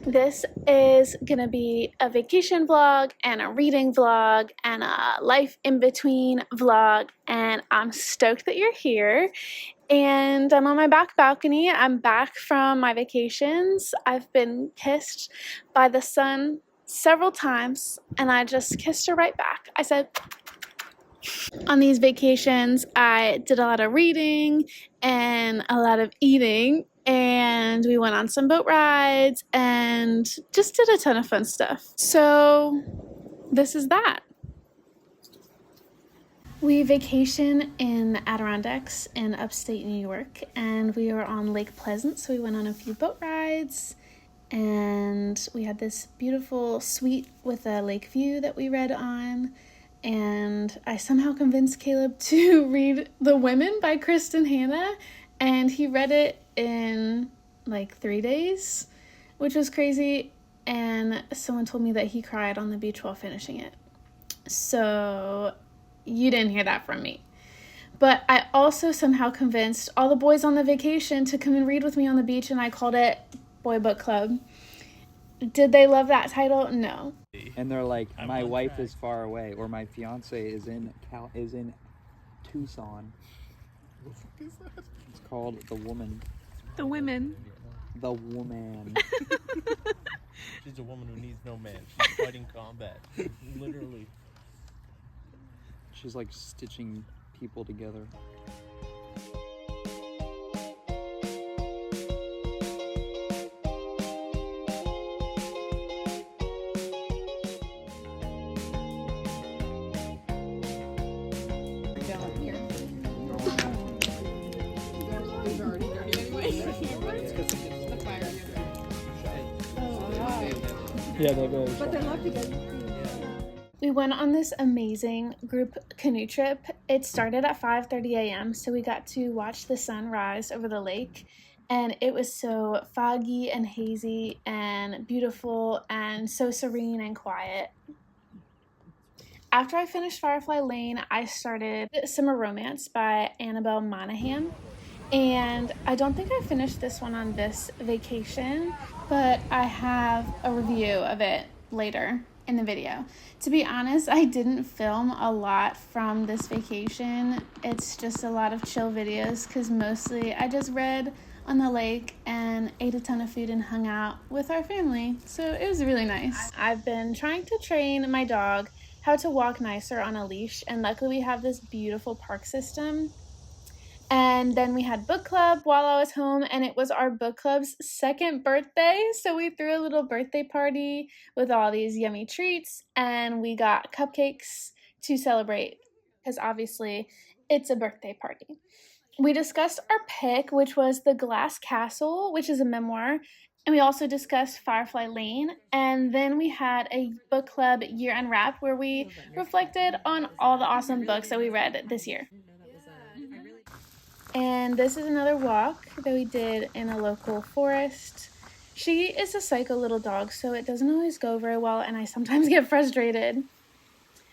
This is gonna be a vacation vlog and a reading vlog and a life in between vlog, and I'm stoked that you're here. And I'm on my back balcony. I'm back from my vacations. I've been kissed by the sun several times and I just kissed her right back. I said, on these vacations, I did a lot of reading and a lot of eating, and we went on some boat rides and just did a ton of fun stuff. So this is that. We vacation in the Adirondacks in upstate New York, and we were on Lake Pleasant, so we went on a few boat rides, and we had this beautiful suite with a lake view that we read on. And I somehow convinced Caleb to read The Women by Kristen Hanna, and he read it in like 3 days, which was crazy. And someone told me that he cried on the beach while finishing it. So you didn't hear that from me. But I also somehow convinced all the boys on the vacation to come and read with me on the beach, and I called it Boy Book Club. Did they love that title? No. And they're like, my wife is far away, or my fiance is in Tucson. What the fuck is that? It's called The Woman. The Women. The Woman. She's a woman who needs no man. She's fighting combat. Literally. She's like stitching people together. Yeah, that goes. But they're lucky that we went on this amazing group canoe trip. It started at 5:30 a.m. so we got to watch the sun rise over the lake, and it was so foggy and hazy and beautiful and so serene and quiet. After I finished Firefly Lane, I started Summer Romance by Annabel Monaghan. And I don't think I finished this one on this vacation, but I have a review of it later in the video. To be honest, I didn't film a lot from this vacation. It's just a lot of chill videos because mostly I just read on the lake and ate a ton of food and hung out with our family. So it was really nice. I've been trying to train my dog how to walk nicer on a leash, and luckily we have this beautiful park system. And then we had book club while I was home, and it was our book club's second birthday. So we threw a little birthday party with all these yummy treats, and we got cupcakes to celebrate because obviously it's a birthday party. We discussed our pick, which was The Glass Castle, which is a memoir. And we also discussed Firefly Lane. And then we had a book club year-end wrap where we reflected on all the awesome books that we read this year. And this is another walk that we did in a local forest. She is a psycho little dog, so it doesn't always go very well, and I sometimes get frustrated.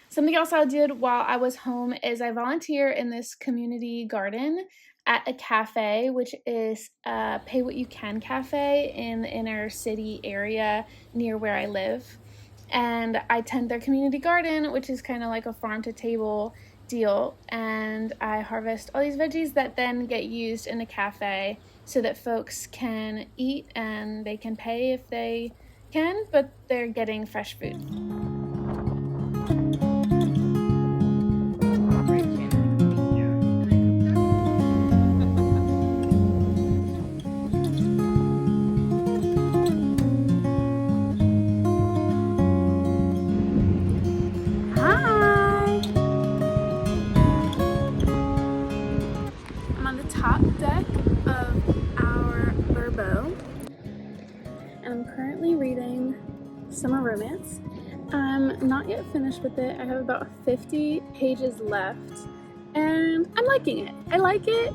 Something else I did while I was home is I volunteer in this community garden at a cafe, which is a Pay What You Can cafe in the inner city area near where I live. And I tend their community garden, which is kind of like a farm to table deal, and I harvest all these veggies that then get used in the cafe so that folks can eat and they can pay if they can, but they're getting fresh food. Top deck of our Verbo, and I'm currently reading Summer Romance. I'm not yet finished with it. I have about 50 pages left, and I'm liking it. I like it.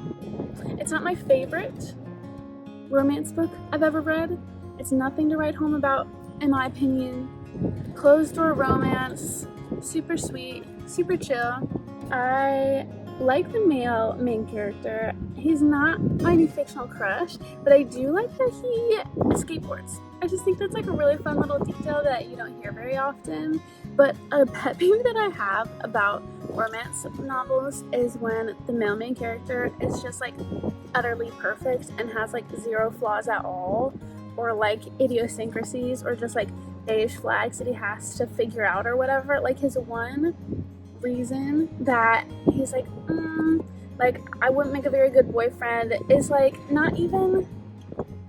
It's not my favorite romance book I've ever read. It's nothing to write home about, in my opinion. Closed door romance, super sweet, super chill. I like the male main character. He's not my new fictional crush, but I do like that he skateboards. I just think that's like a really fun little detail that you don't hear very often. But a pet peeve that I have about romance novels is when the male main character is just like utterly perfect and has like zero flaws at all, or like idiosyncrasies, or just like beige flags that he has to figure out or whatever. Like his one reason that he's like I wouldn't make a very good boyfriend is like not even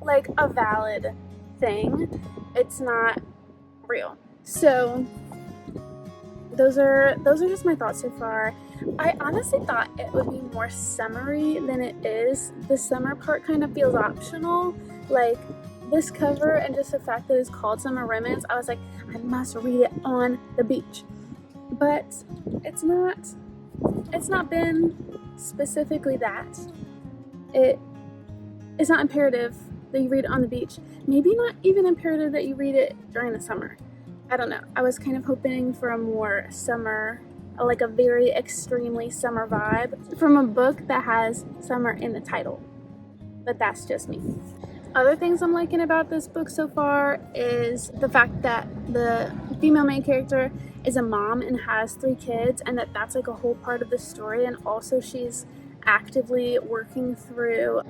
like a valid thing. It's not real. So those are just my thoughts so far. I honestly thought it would be more summery than it is. The summer part kind of feels optional. Like this cover and just the fact that it's called Summer Romance, I was like, I must read it on the beach. But it's not been specifically that. It's not imperative that you read it on the beach. Maybe not even imperative that you read it during the summer. I don't know. I was kind of hoping for a more summer, like a very extremely summer vibe from a book that has summer in the title. But that's just me. Other things I'm liking about this book so far is the fact that the female main character is a mom and has 3 kids, and that's like a whole part of the story, and also she's actively working through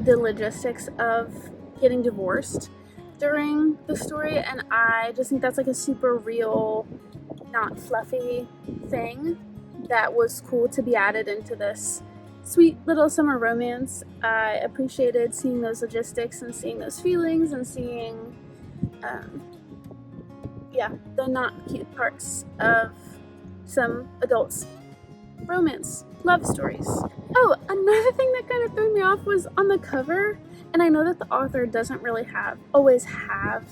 the logistics of getting divorced during the story, and I just think that's like a super real, not fluffy thing that was cool to be added into this sweet little summer romance. I appreciated seeing those logistics and seeing those feelings and seeing the not cute parts of some adults' romance love stories. Oh, another thing that kind of threw me off was on the cover, and I know that the author doesn't really always have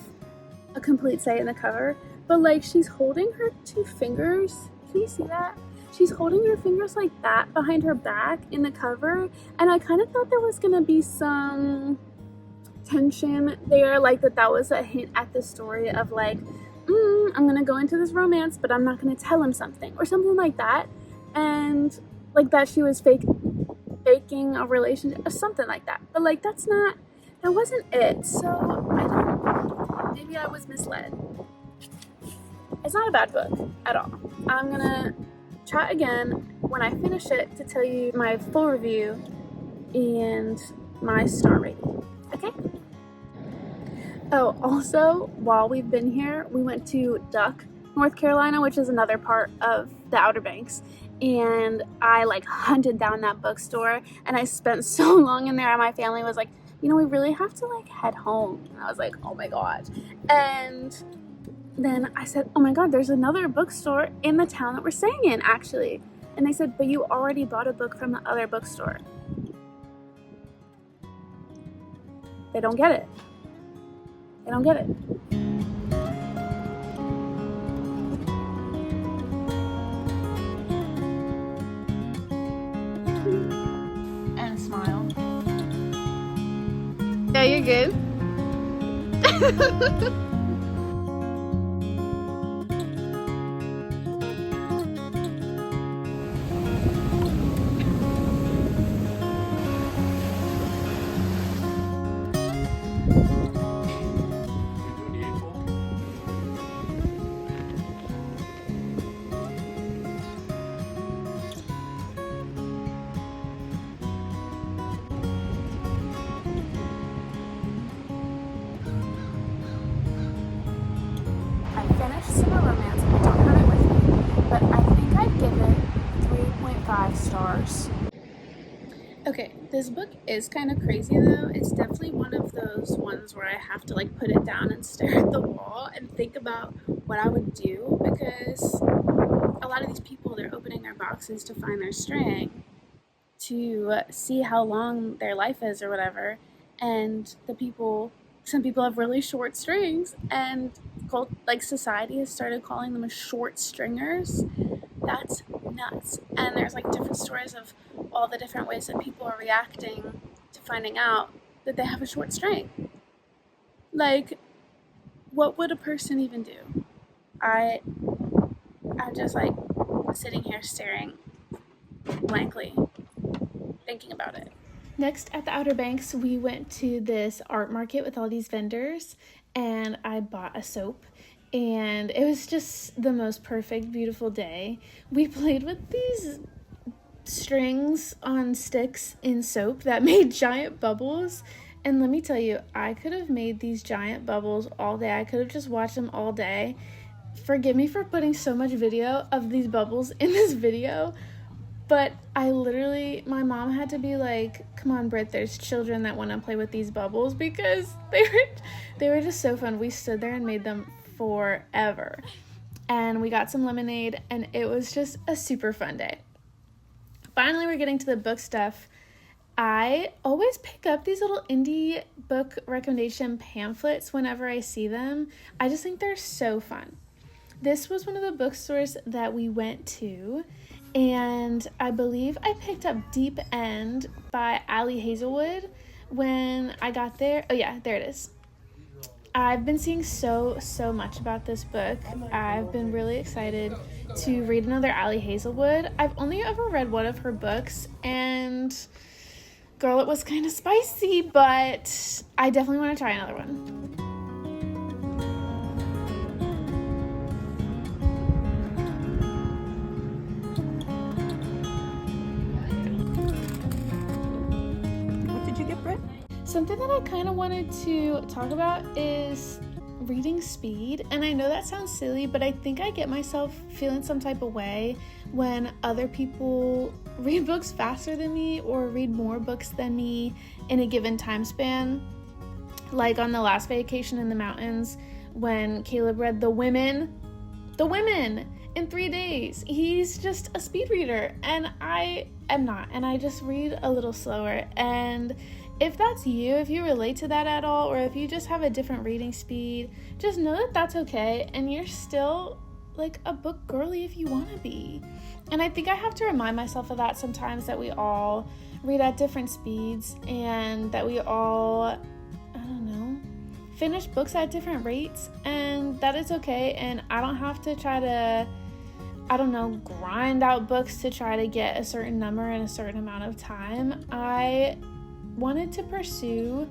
a complete say in the cover, but like she's holding her 2 fingers. Can you see that? She's holding her fingers like that behind her back in the cover, and I kind of thought there was gonna be some tension there, like that was a hint at the story of like, I'm gonna go into this romance, but I'm not gonna tell him something, or something like that, and like that she was faking a relationship or something like that. But like that wasn't it. So maybe I was misled. It's not a bad book at all. I'm gonna try again when I finish it to tell you my full review and my star rating. Okay? Oh, also, while we've been here, we went to Duck, North Carolina, which is another part of the Outer Banks, and I like hunted down that bookstore, and I spent so long in there, and my family was like, we really have to like head home. And I was like, oh my god. And then I said, oh my god, there's another bookstore in the town that we're staying in, actually. And they said, but you already bought a book from the other bookstore. They don't get it. They don't get it. And smile. Yeah, you're good. Summer Romance. I don't have it with me, but I think I'd give it 3.5 stars. Okay, this book is kind of crazy though. It's definitely one of those ones where I have to like put it down and stare at the wall and think about what I would do, because a lot of these people, they're opening their boxes to find their string, to see how long their life is or whatever, and some people have really short strings, and society has started calling them short stringers. That's nuts. And there's like different stories of all the different ways that people are reacting to finding out that they have a short string. Like, what would a person even do? I'm just like sitting here staring blankly, thinking about it. Next, at the Outer Banks, we went to this art market with all these vendors, and I bought a soap, and it was just the most perfect, beautiful day. We played with these strings on sticks in soap that made giant bubbles, and let me tell you, I could have made these giant bubbles all day. I could have just watched them all day. Forgive me for putting so much video of these bubbles in this video, but I literally, my mom had to be like, come on, Britt, there's children that want to play with these bubbles, because they were just so fun. We stood there and made them forever. And we got some lemonade, and it was just a super fun day. Finally, we're getting to the book stuff. I always pick up these little indie book recommendation pamphlets whenever I see them. I just think they're so fun. This was one of the bookstores that we went to, and I believe I picked up Deep End by Ali Hazelwood when I got there. Oh yeah, there it is. I've been seeing so much about this book. I've been really excited to read another Ali Hazelwood. I've only ever read one of her books, and girl, it was kind of spicy, but I definitely want to try another one. What did you get, Britt? Something that I kind of wanted to talk about is reading speed. And I know that sounds silly, but I think I get myself feeling some type of way when other people read books faster than me or read more books than me in a given time span. Like on the last vacation in the mountains when Caleb read The Women in 3 days. He's just a speed reader, and I am not, and I just read a little slower. And if that's you, if you relate to that at all, or if you just have a different reading speed, just know that that's okay, and you're still like a book girly if you want to be. And I think I have to remind myself of that sometimes, that we all read at different speeds, and that we all, finish books at different rates, and that is okay. And I don't have to try to, grind out books to try to get a certain number in a certain amount of time. I wanted to pursue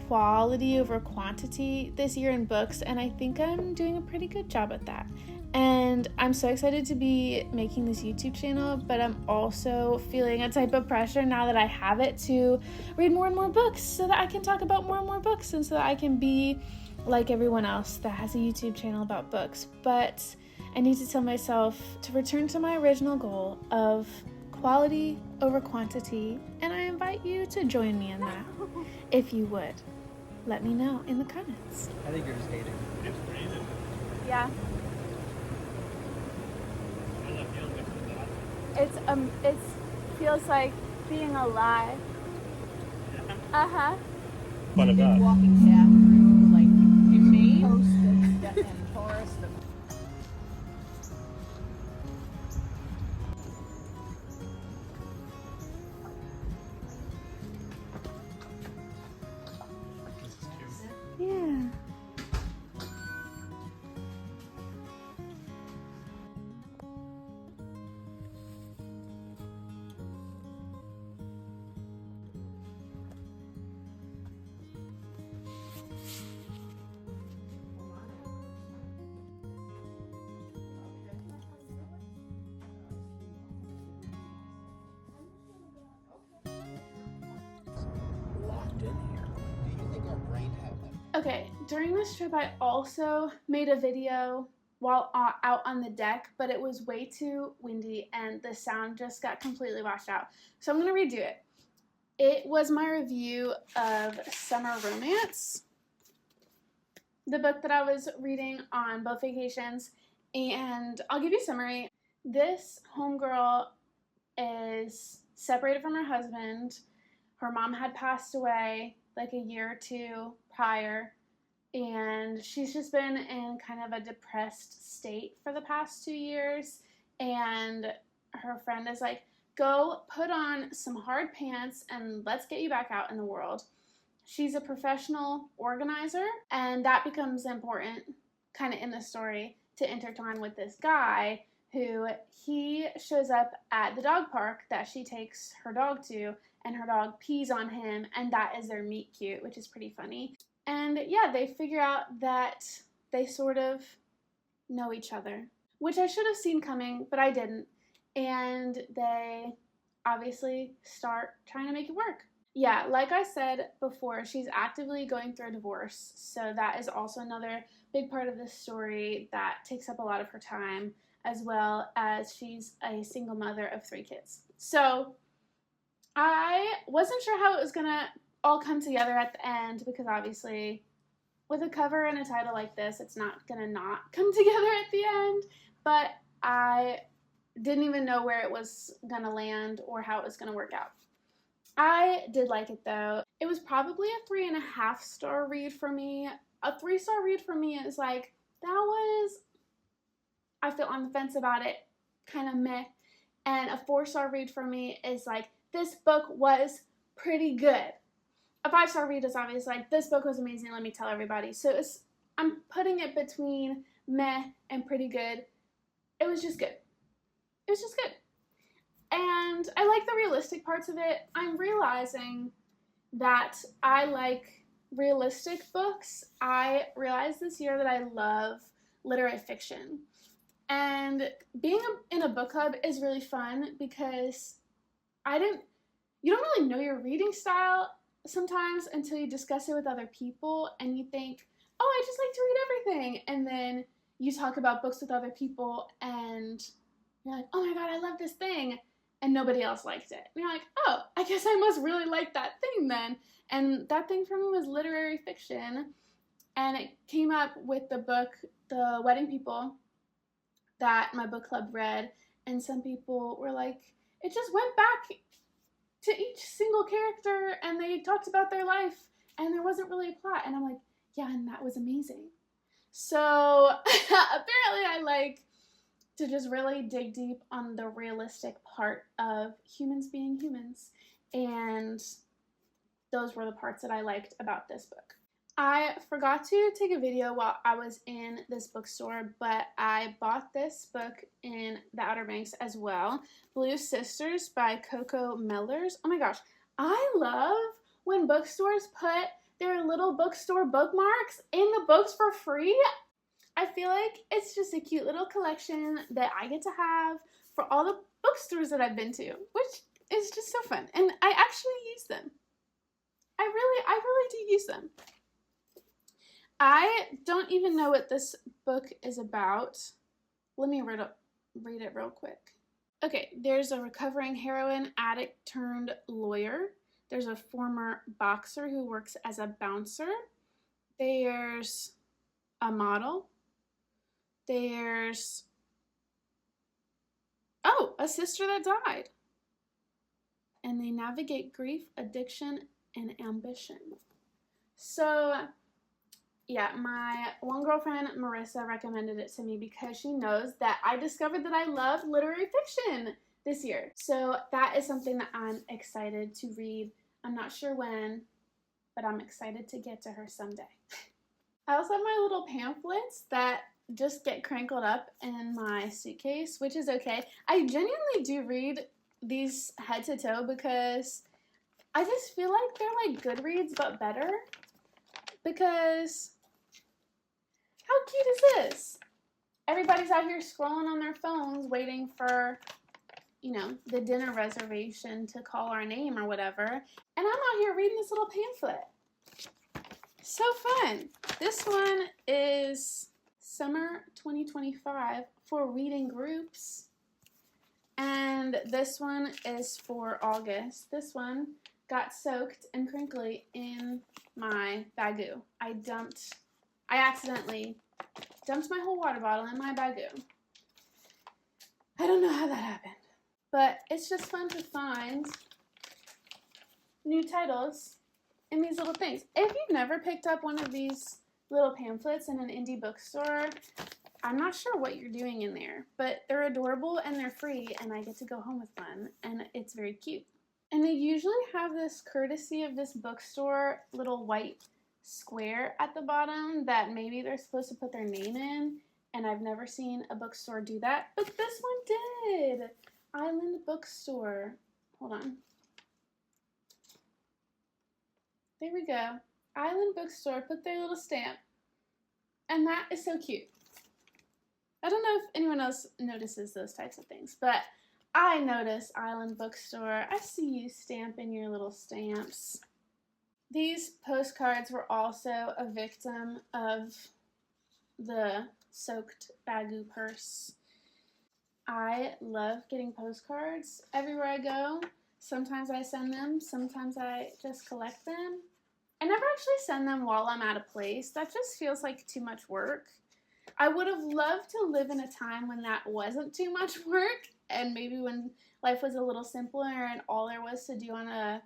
quality over quantity this year in books, and I think I'm doing a pretty good job at that. And I'm so excited to be making this YouTube channel, but I'm also feeling a type of pressure now that I have it to read more and more books so that I can talk about more and more books, and so that I can be like everyone else that has a YouTube channel about books. But I need to tell myself to return to my original goal of quality over quantity, and I invite you to join me in that. If you would, let me know in the comments. I think you're just hating. Yeah. It feels like being alive. Uh-huh. Fun about. Walking path through like coast and forest. Yeah. Locked in here. Do you think our brain had that? Okay, during this trip I also made a video while out on the deck, but it was way too windy and the sound just got completely washed out. So I'm going to redo it. It was my review of Summer Romance, the book that I was reading on both vacations, and I'll give you a summary. This homegirl is separated from her husband. Her mom had passed away like a year or two prior, and she's just been in kind of a depressed state for the past 2 years, and her friend is like, go put on some hard pants and let's get you back out in the world. She's a professional organizer, and that becomes important kind of in the story to intertwine with this guy who he shows up at the dog park that she takes her dog to, and her dog pees on him, and that is their meet cute, which is pretty funny. And yeah, they figure out that they sort of know each other, which I should have seen coming, but I didn't. And they obviously start trying to make it work. Yeah, like I said before, she's actively going through a divorce, so that is also another big part of this story that takes up a lot of her time, as well as she's a single mother of 3 kids. So I wasn't sure how it was gonna all come together at the end, because obviously with a cover and a title like this, it's not gonna not come together at the end, but I didn't even know where it was gonna land or how it was gonna work out. I did like it though. It was probably a 3.5 star read for me. A 3-star read for me is like, that was, I feel on the fence about it, kind of meh. And a 4-star read for me is like, this book was pretty good. A 5-star read is obviously like, this book was amazing, let me tell everybody. So I'm putting it between meh and pretty good. It was just good. It was just good. And I like the realistic parts of it. I'm realizing that I like realistic books. I realized this year that I love literary fiction. And being in a book club is really fun because you don't really know your reading style sometimes until you discuss it with other people and you think, oh, I just like to read everything. And then you talk about books with other people and you're like, oh my God, I love this thing. And nobody else liked it. And you're like, oh, I guess I must really like that thing then. And that thing for me was literary fiction. And it came up with the book, The Wedding People, that my book club read. And some people were like, it just went back to each single character and they talked about their life and there wasn't really a plot. And I'm like, yeah, and that was amazing. So apparently I like to just really dig deep on the realistic part of humans being humans. And those were the parts that I liked about this book. I forgot to take a video while I was in this bookstore, but I bought this book in the Outer Banks as well. Blue Sisters by Coco Mellers. Oh my gosh, I love when bookstores put their little bookstore bookmarks in the books for free. I feel like it's just a cute little collection that I get to have for all the bookstores that I've been to, which is just so fun. And I actually use them. I really do use them. I don't even know what this book is about. Let me read it real quick. Okay, there's a recovering heroin addict turned lawyer. There's a former boxer who works as a bouncer. There's a model. There's, oh, a sister that died. And they navigate grief, addiction, and ambition. So, yeah, my one girlfriend, Marissa, recommended it to me because she knows that I discovered that I love literary fiction this year. So that is something that I'm excited to read. I'm not sure when, but I'm excited to get to her someday. I also have my little pamphlets that just get crinkled up in my suitcase, which is okay. I genuinely do read these head to toe because I just feel like they're like Goodreads but better. Because how cute is this? Everybody's out here scrolling on their phones waiting for, you know, the dinner reservation to call our name or whatever. And I'm out here reading this little pamphlet. So fun. This one is Summer 2025 for reading groups. And this one is for August. This one got soaked and crinkly in my bagoo. I accidentally dumped my whole water bottle in my bagoo. I don't know how that happened. But it's just fun to find new titles in these little things. If you've never picked up one of these little pamphlets in an indie bookstore, I'm not sure what you're doing in there, but they're adorable and they're free and I get to go home with one and it's very cute. And they usually have this courtesy of this bookstore little white square at the bottom that maybe they're supposed to put their name in, and I've never seen a bookstore do that, but this one did. Island Bookstore. Hold on. There we go. Island Bookstore put their little stamp. And that is so cute. I don't know if anyone else notices those types of things, but I notice Island Bookstore. I see you stamping your little stamps. These postcards were also a victim of the soaked Bagoo purse. I love getting postcards everywhere I go. Sometimes I send them, sometimes I just collect them. I never actually send them while I'm at a place. That just feels like too much work. I would have loved to live in a time when that wasn't too much work, and maybe when life was a little simpler and all there was to do on a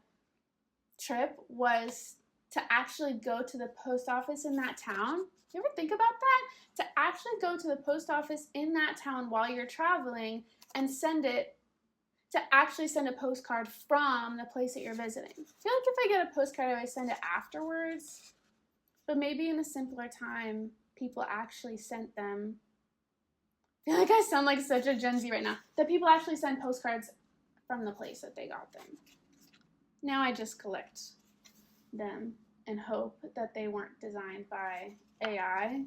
trip was to actually go to the post office in that town. You ever think about that? To actually go to the post office in that town while you're traveling and to actually send a postcard from the place that you're visiting. I feel like if I get a postcard, I always send it afterwards. But maybe in a simpler time, people actually sent them. I feel like I sound like such a Gen Z right now. That people actually send postcards from the place that they got them. Now I just collect them and hope that they weren't designed by AI,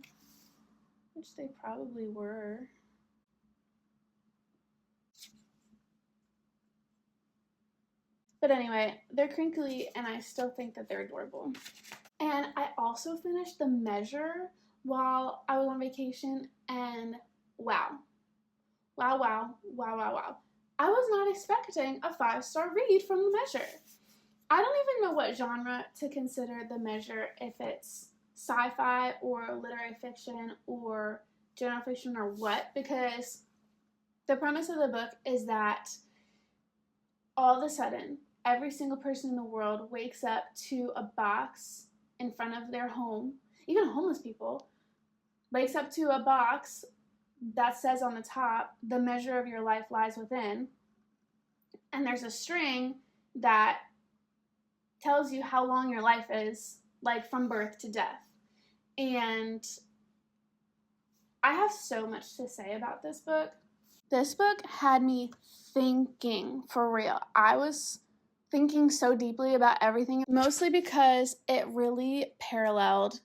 which they probably were. But anyway, they're crinkly and I still think that they're adorable. And I also finished The Measure while I was on vacation, and wow. I was not expecting a 5-star read from The Measure. I don't even know what genre to consider The Measure, if it's sci-fi or literary fiction or general fiction or what, because the premise of the book is that all of a sudden, every single person in the world wakes up to a box in front of their home. Even homeless people wakes up to a box that says on the top, "The measure of your life lies within." And there's a string that tells you how long your life is, like from birth to death. And I have so much to say about this book. This book had me thinking, for real. I was thinking so deeply about everything, mostly because it really paralleled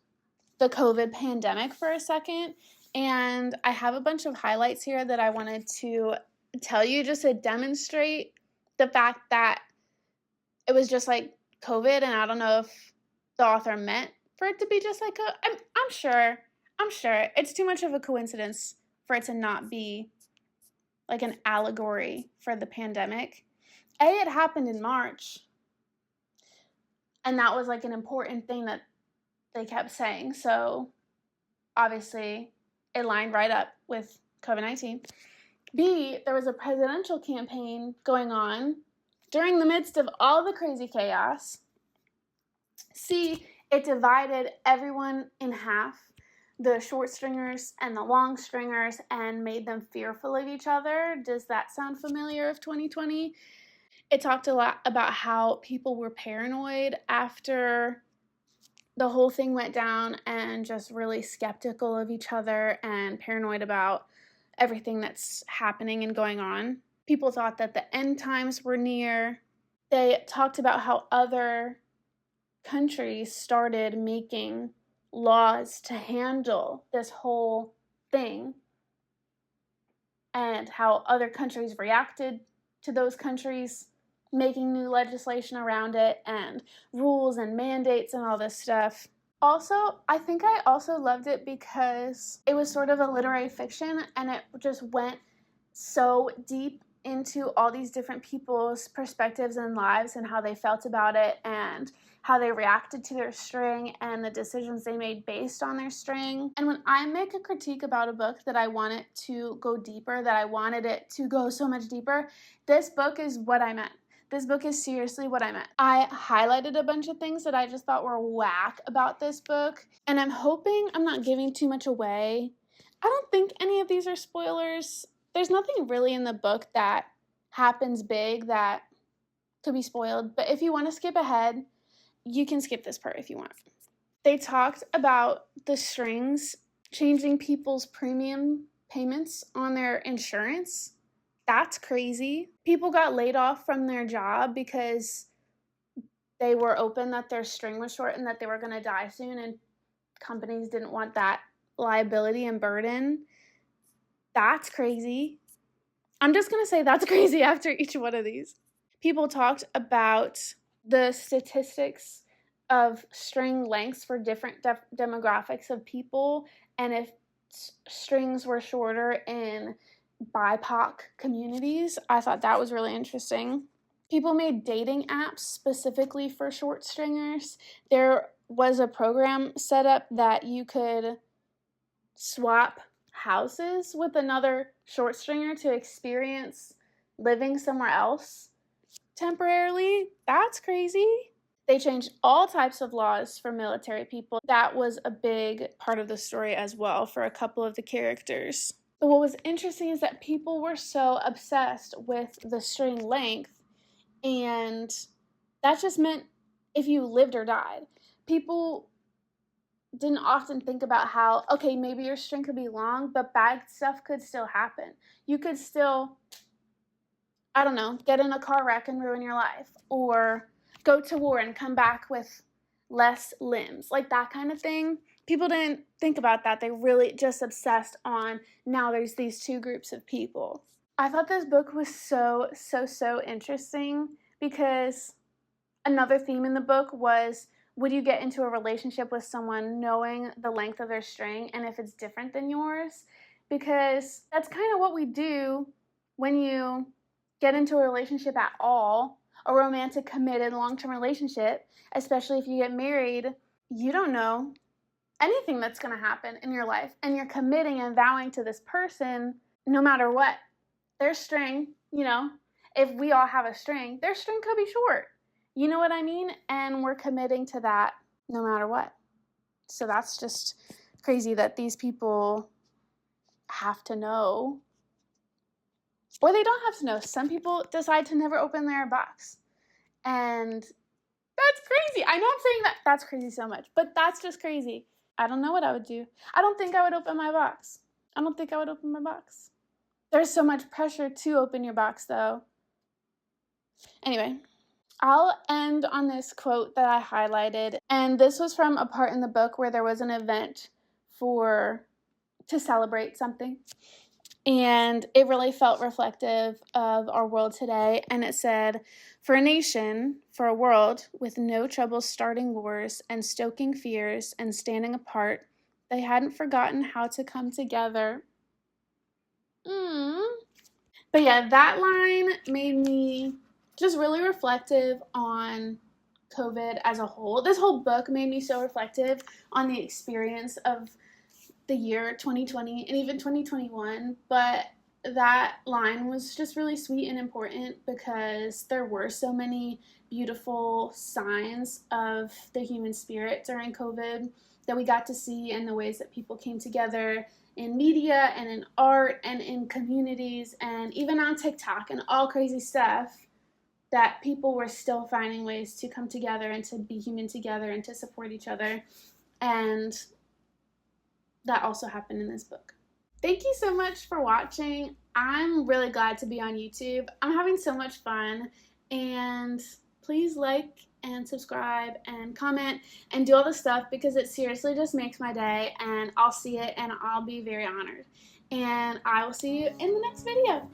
the COVID pandemic for a second. And I have a bunch of highlights here that I wanted to tell you just to demonstrate the fact that it was just like COVID, and I don't know if the author meant for it to be just like I'm sure it's too much of a coincidence for it to not be like an allegory for the pandemic. It happened in March, and that was like an important thing that they kept saying. So obviously it lined right up with COVID-19. B, there was a presidential campaign going on during the midst of all the crazy chaos. C, it divided everyone in half, the short stringers and the long stringers, and made them fearful of each other. Does that sound familiar of 2020? It talked a lot about how people were paranoid after the whole thing went down and just really skeptical of each other and paranoid about everything that's happening and going on. People thought that the end times were near. They talked about how other countries started making laws to handle this whole thing and how other countries reacted to those countries making new legislation around it and rules and mandates and all this stuff. Also, I think I also loved it because it was sort of a literary fiction, and it just went so deep into all these different people's perspectives and lives and how they felt about it and how they reacted to their string and the decisions they made based on their string. And when I make a critique about a book that I want it to go deeper, that I wanted it to go so much deeper, this book is what I meant. This book is seriously what I meant. I highlighted a bunch of things that I just thought were whack about this book, and I'm hoping I'm not giving too much away. I don't think any of these are spoilers. There's nothing really in the book that happens big that could be spoiled, but if you want to skip ahead, you can skip this part if you want. They talked about the strings changing people's premium payments on their insurance. That's crazy. People got laid off from their job because they were open that their string was short and that they were going to die soon, and companies didn't want that liability and burden. That's crazy. I'm just going to say that's crazy after each one of these. People talked about the statistics of string lengths for different demographics of people, and if strings were shorter in BIPOC communities. I thought that was really interesting. People made dating apps specifically for short stringers. There was a program set up that you could swap houses with another short stringer to experience living somewhere else temporarily. That's crazy. They changed all types of laws for military people. That was a big part of the story as well for a couple of the characters. But what was interesting is that people were so obsessed with the string length, and that just meant if you lived or died. People didn't often think about how, okay, maybe your string could be long, but bad stuff could still happen. You could still, I don't know, get in a car wreck and ruin your life, or go to war and come back with less limbs, like that kind of thing. People didn't think about that. They really just obsessed on now there's these two groups of people. I thought this book was so interesting because another theme in the book was, would you get into a relationship with someone knowing the length of their string and if it's different than yours? Because that's kind of what we do when you get into a relationship at all, a romantic, committed, long-term relationship, especially if you get married. You don't know anything that's going to happen in your life, and you're committing and vowing to this person no matter what. Their string, if we all have a string, their string could be short. You know what I mean? And we're committing to that no matter what. So that's just crazy that these people have to know. Or they don't have to know. Some people decide to never open their box. And that's crazy. I know I'm saying that's crazy so much, but that's just crazy. I don't know what I would do. I don't think I would open my box. There's so much pressure to open your box, though. Anyway, I'll end on this quote that I highlighted. And this was from a part in the book where there was an event to celebrate something. And it really felt reflective of our world today. And it said, for a world with no trouble starting wars and stoking fears and standing apart, they hadn't forgotten how to come together. But yeah, that line made me just really reflective on COVID as a whole. This whole book made me so reflective on the experience of the year 2020 and even 2021, but that line was just really sweet and important because there were so many beautiful signs of the human spirit during COVID that we got to see, and the ways that people came together in media and in art and in communities and even on TikTok and all crazy stuff, that people were still finding ways to come together and to be human together and to support each other. And that also happened in this book. Thank you so much for watching. I'm really glad to be on YouTube. I'm having so much fun, and please like and subscribe and comment and do all the stuff because it seriously just makes my day, and I'll see it and I'll be very honored. And I will see you in the next video.